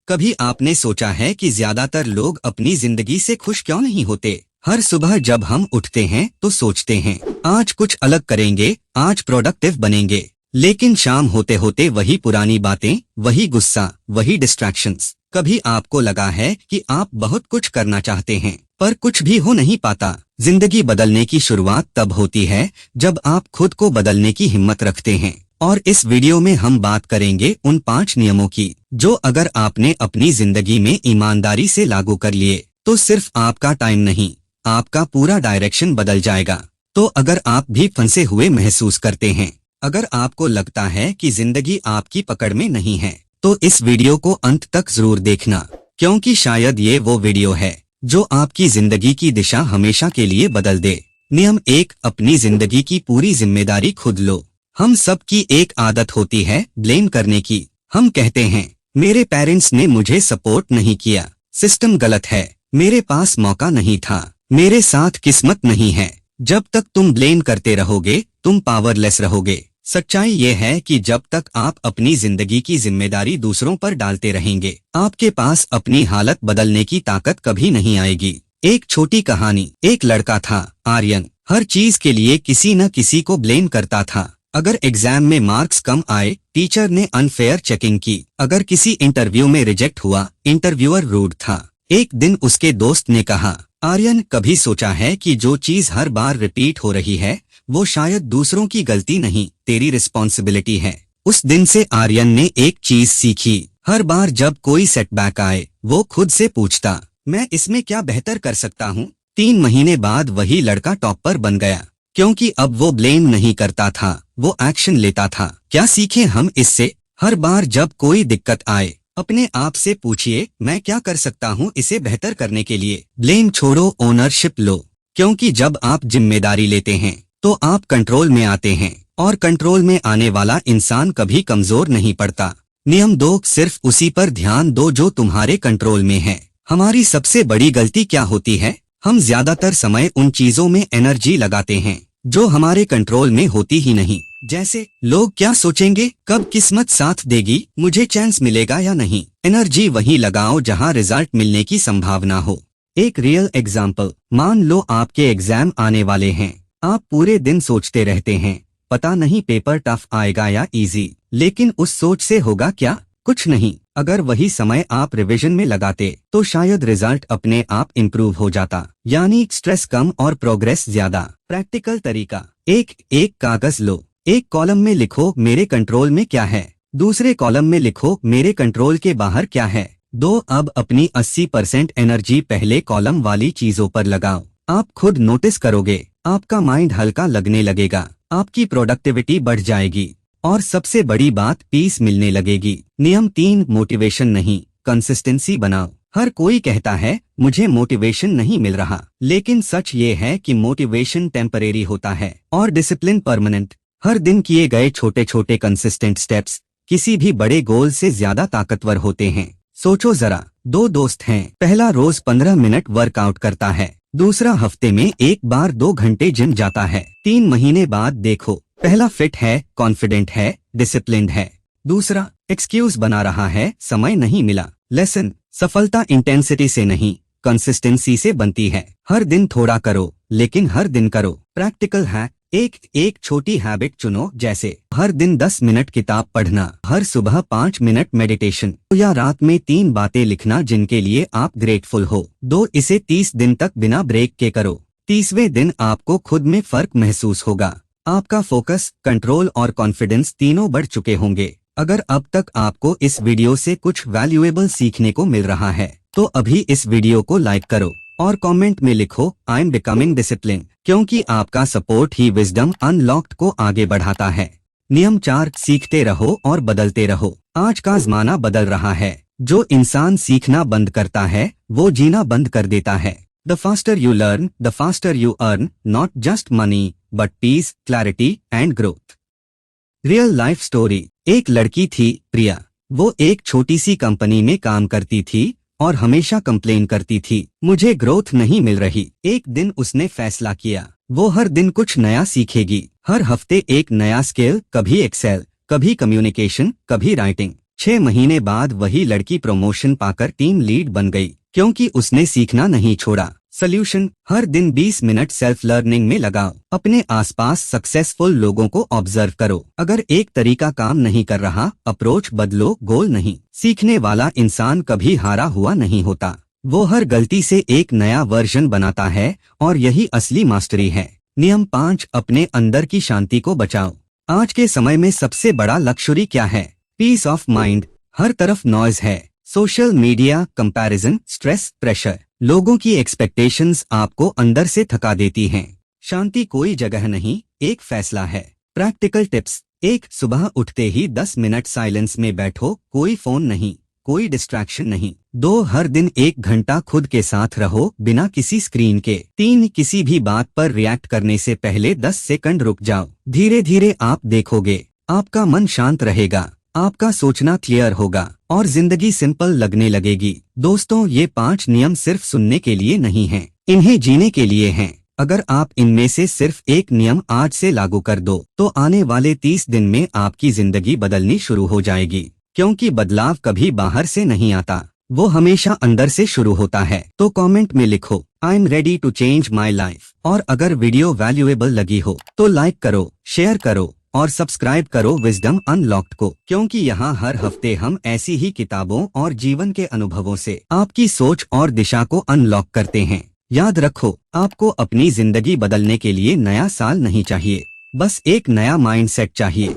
कभी आपने सोचा है कि ज्यादातर लोग अपनी जिंदगी से खुश क्यों नहीं होते? हर सुबह जब हम उठते हैं तो सोचते हैं आज कुछ अलग करेंगे, आज प्रोडक्टिव बनेंगे। लेकिन शाम होते होते वही पुरानी बातें, वही गुस्सा, वही डिस्ट्रैक्शंस। कभी आपको लगा है कि आप बहुत कुछ करना चाहते हैं पर कुछ भी हो नहीं पाता? जिंदगी बदलने की शुरुआत तब होती है जब आप खुद को बदलने की हिम्मत रखते हैं। और इस वीडियो में हम बात करेंगे उन 5 नियमों की जो अगर आपने अपनी जिंदगी में ईमानदारी से लागू कर लिए तो सिर्फ आपका टाइम नहीं, आपका पूरा डायरेक्शन बदल जाएगा। तो अगर आप भी फंसे हुए महसूस करते हैं, अगर आपको लगता है कि जिंदगी आपकी पकड़ में नहीं है, तो इस वीडियो को अंत तक जरूर देखना, क्योंकि शायद ये वो वीडियो है जो आपकी जिंदगी की दिशा हमेशा के लिए बदल दे। नियम 1, अपनी जिंदगी की पूरी जिम्मेदारी खुद लो। हम सब की एक आदत होती है ब्लेम करने की। हम कहते हैं मेरे पेरेंट्स ने मुझे सपोर्ट नहीं किया, सिस्टम गलत है, मेरे पास मौका नहीं था, मेरे साथ किस्मत नहीं है। जब तक तुम ब्लेम करते रहोगे तुम पावरलेस रहोगे। सच्चाई ये है कि जब तक आप अपनी जिंदगी की जिम्मेदारी दूसरों पर डालते रहेंगे, आपके पास अपनी हालत बदलने की ताकत कभी नहीं आएगी। एक छोटी कहानी। एक लड़का था आर्यन, हर चीज के लिए किसी न किसी को ब्लेम करता था। अगर एग्जाम में मार्क्स कम आए, टीचर ने अनफेयर चेकिंग की। अगर किसी इंटरव्यू में रिजेक्ट हुआ, इंटरव्यूअर रूड था। एक दिन उसके दोस्त ने कहा, आर्यन, कभी सोचा है कि जो चीज हर बार रिपीट हो रही है वो शायद दूसरों की गलती नहीं, तेरी रिस्पॉन्सिबिलिटी है। उस दिन से आर्यन ने एक चीज सीखी, हर बार जब कोई सेटबैक आए वो खुद से पूछता, मैं इसमें क्या बेहतर कर सकता हूँ। 3 महीने बाद वही लड़का टॉपर बन गया, क्योंकि अब वो ब्लेम नहीं करता था, वो एक्शन लेता था। क्या सीखे हम इससे? हर बार जब कोई दिक्कत आए अपने आप से पूछिए, मैं क्या कर सकता हूँ इसे बेहतर करने के लिए। ब्लेम छोड़ो, ओनरशिप लो, क्योंकि जब आप जिम्मेदारी लेते हैं तो आप कंट्रोल में आते हैं, और कंट्रोल में आने वाला इंसान कभी कमजोर नहीं पड़ता। नियम 2, सिर्फ उसी पर ध्यान दो जो तुम्हारे कंट्रोल में है। हमारी सबसे बड़ी गलती क्या होती है? हम ज्यादातर समय उन चीजों में एनर्जी लगाते हैं जो हमारे कंट्रोल में होती ही नहीं। जैसे लोग क्या सोचेंगे, कब किस्मत साथ देगी, मुझे चांस मिलेगा या नहीं। एनर्जी वहीं लगाओ जहां रिजल्ट मिलने की संभावना हो। एक रियल एग्जाम्पल, मान लो आपके एग्जाम आने वाले हैं। आप पूरे दिन सोचते रहते हैं, पता नहीं पेपर टफ आएगा या इजी, लेकिन उस सोच से होगा क्या? कुछ नहीं। अगर वही समय आप रिवीजन में लगाते तो शायद रिजल्ट अपने आप इम्प्रूव हो जाता। यानी स्ट्रेस कम और प्रोग्रेस ज्यादा। प्रैक्टिकल तरीका। एक कागज लो, एक कॉलम में लिखो मेरे कंट्रोल में क्या है, दूसरे कॉलम में लिखो मेरे कंट्रोल के बाहर क्या है। अब अपनी 80% एनर्जी पहले कॉलम वाली चीजों पर लगाओ। आप खुद नोटिस करोगे, आपका माइंड हल्का लगने लगेगा, आपकी प्रोडक्टिविटी बढ़ जाएगी, और सबसे बड़ी बात, पीस मिलने लगेगी। नियम 3, मोटिवेशन नहीं, कंसिस्टेंसी बनाओ। हर कोई कहता है मुझे मोटिवेशन नहीं मिल रहा, लेकिन सच ये है कि मोटिवेशन टेम्परेरी होता है और डिसिप्लिन परमानेंट। हर दिन किए गए छोटे छोटे कंसिस्टेंट स्टेप्स किसी भी बड़े गोल से ज्यादा ताकतवर होते हैं। सोचो जरा, 2 दोस्त हैं, पहला रोज 15 मिनट वर्कआउट करता है, दूसरा हफ्ते में 1 बार 2 घंटे जिम जाता है। 3 महीने बाद देखो, पहला फिट है, कॉन्फिडेंट है, डिसिप्लिन्ड है, दूसरा एक्सक्यूज बना रहा है, समय नहीं मिला। लेसन, सफलता इंटेंसिटी से नहीं, कंसिस्टेंसी से बनती है। हर दिन थोड़ा करो, लेकिन हर दिन करो। प्रैक्टिकल है, एक छोटी हैबिट चुनो, जैसे हर दिन 10 मिनट किताब पढ़ना, हर सुबह 5 मिनट मेडिटेशन, या रात में 3 बातें लिखना जिनके लिए आप ग्रेटफुल हो। इसे 30 दिन तक बिना ब्रेक के करो। 30वें दिन आपको खुद में फर्क महसूस होगा। आपका फोकस, कंट्रोल और कॉन्फिडेंस तीनों बढ़ चुके होंगे। अगर अब तक आपको इस वीडियो से कुछ वैल्यूएबल सीखने को मिल रहा है तो अभी इस वीडियो को लाइक करो और कमेंट में लिखो, आई एम बिकमिंग डिसिप्लिन, क्योंकि आपका सपोर्ट ही विजडम अनलॉक्ड को आगे बढ़ाता है। नियम 4, सीखते रहो और बदलते रहो। आज का ज़माना बदल रहा है। जो इंसान सीखना बंद करता है वो जीना बंद कर देता है। The faster you learn, the faster you earn, not just money but peace, clarity and growth. Real life story. एक लड़की थी, प्रिया। वो एक छोटी सी कंपनी में काम करती थी और हमेशा कंप्लेन करती थी, मुझे ग्रोथ नहीं मिल रही। एक दिन उसने फैसला किया, वो हर दिन कुछ नया सीखेगी, हर हफ्ते एक नया स्किल, कभी एक्सेल, कभी कम्युनिकेशन, कभी राइटिंग। 6 महीने बाद वही लड़की प्रमोशन पाकर टीम लीड बन गई, क्योंकि उसने सीखना नहीं छोड़ा। सॉल्यूशन, हर दिन 20 मिनट सेल्फ लर्निंग में लगाओ। अपने आसपास सक्सेसफुल लोगों को ऑब्जर्व करो। अगर एक तरीका काम नहीं कर रहा, अप्रोच बदलो, गोल नहीं। सीखने वाला इंसान कभी हारा हुआ नहीं होता, वो हर गलती से एक नया वर्जन बनाता है, और यही असली मास्टरी है। नियम 5, अपने अंदर की शांति को बचाओ। आज के समय में सबसे बड़ा लक्ष्य क्या है? Piece of mind. हर तरफ नॉइज है, social media, comparison, stress, pressure. लोगों की एक्सपेक्टेशंस आपको अंदर से थका देती हैं। शांति कोई जगह नहीं, एक फैसला है। Practical tips. 1, सुबह उठते ही 10 मिनट साइलेंस में बैठो, कोई फोन नहीं, कोई डिस्ट्रैक्शन नहीं। 2, हर दिन 1 घंटा खुद के साथ रहो, बिना किसी स्क्रीन के। 3, किसी भी बात पर रिएक्ट करने से पहले 10 सेकंड रुक जाओ। धीरे धीरे आप देखोगे, आपका मन शांत रहेगा, आपका सोचना क्लियर होगा, और जिंदगी सिंपल लगने लगेगी। दोस्तों, ये 5 नियम सिर्फ सुनने के लिए नहीं हैं, इन्हें जीने के लिए हैं। अगर आप इनमें से सिर्फ एक नियम आज से लागू कर दो, तो आने वाले 30 दिन में आपकी जिंदगी बदलनी शुरू हो जाएगी। क्योंकि बदलाव कभी बाहर से नहीं आता, वो हमेशा अंदर से शुरू होता है। तो कमेंट में लिखो, I am ready to change my life. और अगर वीडियो वैल्यूएबल लगी हो तो लाइक करो, शेयर करो और सब्सक्राइब करो विजडम अनलॉक्ड को, क्योंकि यहाँ हर हफ्ते हम ऐसी ही किताबों और जीवन के अनुभवों से आपकी सोच और दिशा को अनलॉक करते हैं। याद रखो, आपको अपनी जिंदगी बदलने के लिए नया साल नहीं चाहिए, बस एक नया माइंडसेट चाहिए।